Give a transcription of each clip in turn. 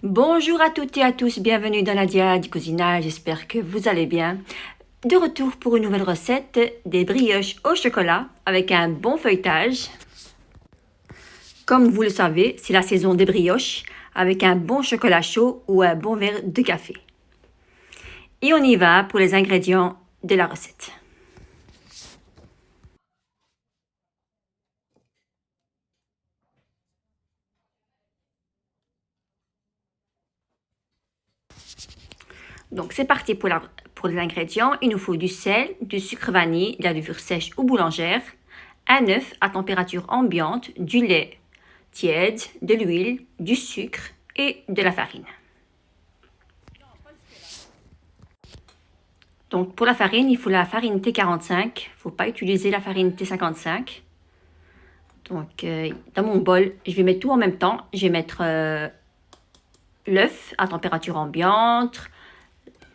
Bonjour à toutes et à tous, bienvenue dans Nadia du cousinage, j'espère que vous allez bien. De retour pour une nouvelle recette, des brioches au chocolat avec un bon feuilletage. Comme vous le savez, c'est la saison des brioches avec un bon chocolat chaud ou un bon verre de café. Et on y va pour les ingrédients de la recette. Donc c'est parti pour les ingrédients. Il nous faut du sel, du sucre vanille, de la levure sèche ou boulangère, un œuf à température ambiante, du lait tiède, de l'huile, du sucre et de la farine. Donc pour la farine, il faut la farine T45, il ne faut pas utiliser la farine T55. Donc dans mon bol, je vais mettre tout en même temps. Je vais mettre l'œuf à température ambiante,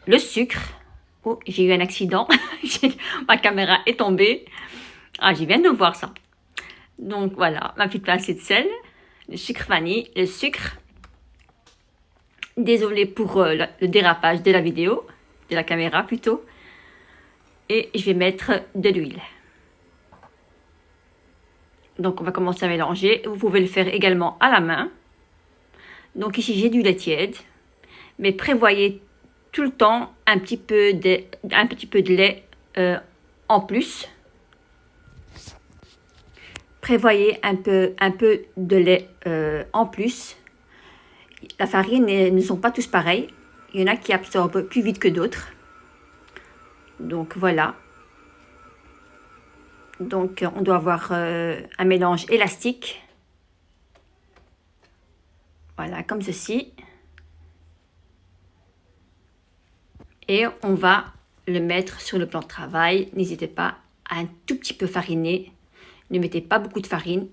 le sucre. Oh, j'ai eu un accident, ma caméra est tombée. Ah, je viens de voir ça. Donc voilà, ma petite pincée de sel, le sucre vanille, le sucre. Désolée pour le dérapage de la vidéo, de la caméra plutôt. Et je vais mettre de l'huile. Donc on va commencer à mélanger. Vous pouvez le faire également à la main. Donc ici j'ai du lait tiède. Mais prévoyez tout le temps un petit peu de lait en plus. Prévoyez un peu de lait en plus. La farine ne sont pas tous pareils. Il y en a qui absorbent plus vite que d'autres. Donc voilà. Donc on doit avoir un mélange élastique. Voilà, comme ceci. Et on va le mettre sur le plan de travail. N'hésitez pas à un tout petit peu fariner. Ne mettez pas beaucoup de farine.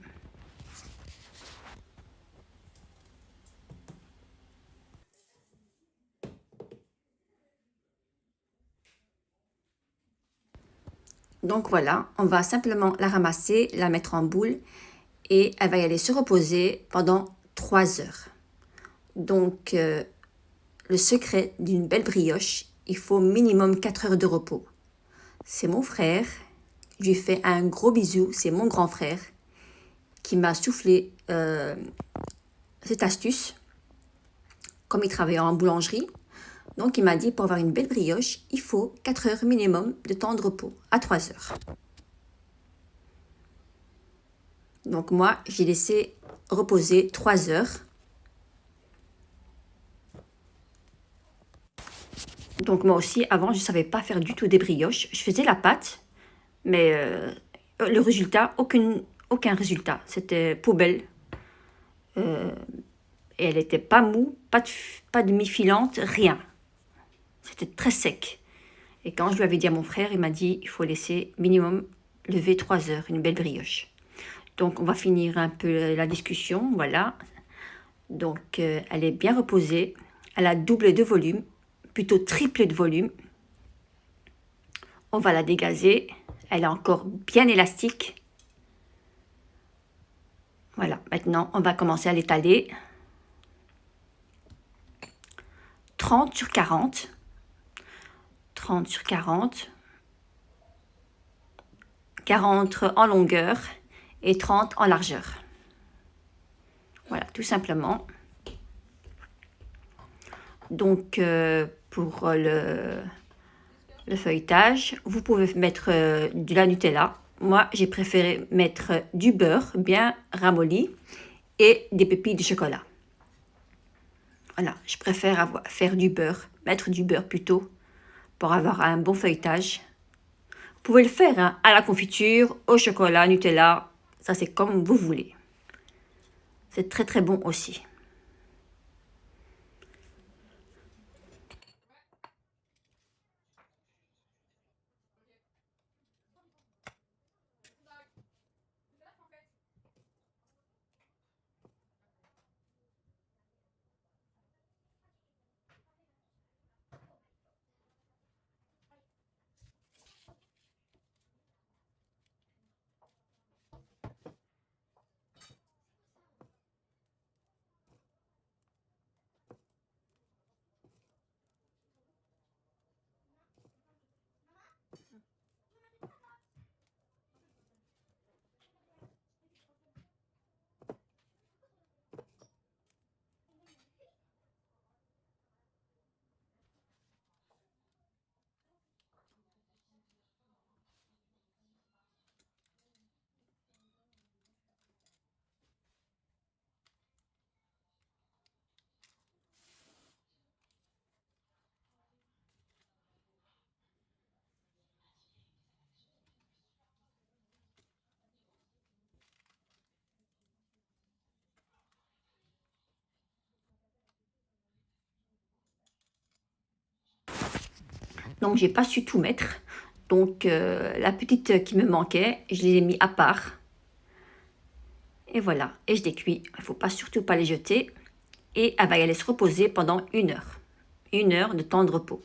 Donc voilà, on va simplement la ramasser, la mettre en boule et elle va y aller se reposer pendant 3 heures. Donc le secret d'une belle brioche, il faut minimum 4 heures de repos. C'est mon frère, je lui fais un gros bisou, c'est mon grand frère qui m'a soufflé cette astuce, comme il travaillait en boulangerie. Donc il m'a dit pour avoir une belle brioche, il faut 4 heures minimum de temps de repos, à 3 heures. Donc moi, j'ai laissé reposer 3 heures. Donc moi aussi, avant, je ne savais pas faire du tout des brioches. Je faisais la pâte, mais le résultat, aucun résultat. C'était poubelle. Et elle n'était pas mou, pas de mi-filante, rien. C'était très sec. Et quand je lui avais dit à mon frère, il m'a dit il faut laisser minimum lever 3 heures, une belle brioche. Donc on va finir un peu la discussion, voilà. Donc elle est bien reposée, elle a doublé de volume, plutôt triplé de volume. On va la dégazer, elle est encore bien élastique. Voilà, maintenant on va commencer à l'étaler. 30 sur 40. 30 sur 40. 40 en longueur et 30 en largeur. Voilà, tout simplement. Donc, pour le feuilletage, vous pouvez mettre de la Nutella. Moi, j'ai préféré mettre du beurre bien ramolli et des pépites de chocolat. Voilà, je préfère faire du beurre, mettre du beurre plutôt, pour avoir un bon feuilletage. Vous pouvez le faire hein, à la confiture, au chocolat, Nutella, ça c'est comme vous voulez. C'est très très bon aussi. Donc, j'ai pas su tout mettre. Donc, la petite qui me manquait, je les ai mis à part. Et voilà, et je les cuis. Il ne faut pas surtout pas les jeter. Et elle va y aller se reposer pendant 1 heure. 1 heure de temps de repos.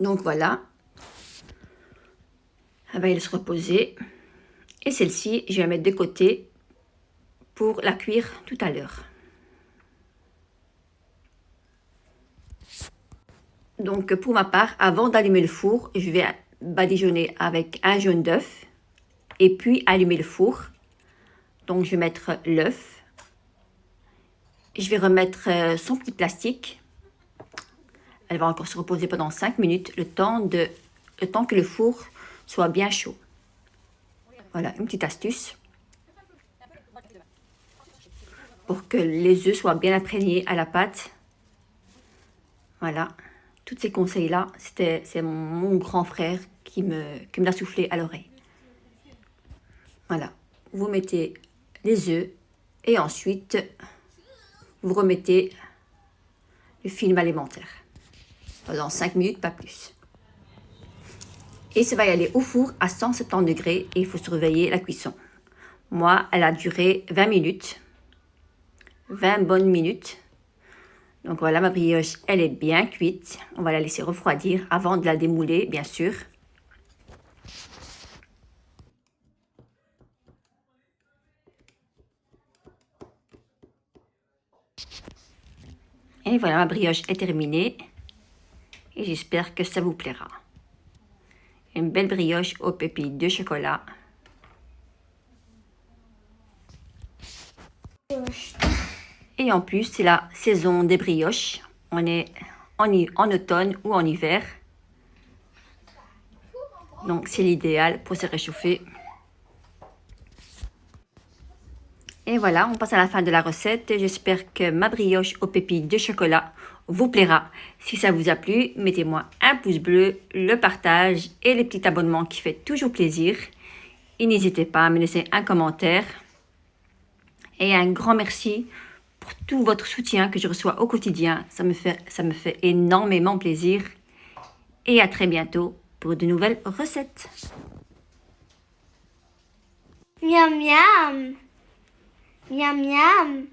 Donc voilà, elle va aller se reposer. Et celle-ci, je vais la mettre de côté pour la cuire tout à l'heure. Donc pour ma part, avant d'allumer le four, je vais badigeonner avec un jaune d'œuf et puis allumer le four. Donc je vais mettre l'œuf. Je vais remettre son petit plastique. Elle va encore se reposer pendant 5 minutes, le temps que le four soit bien chaud. Voilà, une petite astuce pour que les œufs soient bien imprégnés à la pâte. Voilà, tous ces conseils-là, c'est mon grand frère qui me l'a soufflé à l'oreille. Voilà, vous mettez les œufs et ensuite vous remettez le film alimentaire pendant 5 minutes, pas plus. Et ça va y aller au four à 170 degrés et il faut surveiller la cuisson. Moi, elle a duré 20 minutes, 20 bonnes minutes. Donc voilà, ma brioche, elle est bien cuite. On va la laisser refroidir avant de la démouler, bien sûr. Et voilà, ma brioche est terminée. Et j'espère que ça vous plaira. Une belle brioche aux pépites de chocolat. Et en plus, c'est la saison des brioches. On est en automne ou en hiver. Donc, c'est l'idéal pour se réchauffer. Et voilà, on passe à la fin de la recette. J'espère que ma brioche aux pépites de chocolat vous plaira. Si ça vous a plu, mettez-moi un pouce bleu, le partage et les petits abonnements qui fait toujours plaisir. Et n'hésitez pas à me laisser un commentaire. Et un grand merci pour tout votre soutien que je reçois au quotidien. Ça me fait énormément plaisir. Et à très bientôt pour de nouvelles recettes. Miam miam. Miam miam.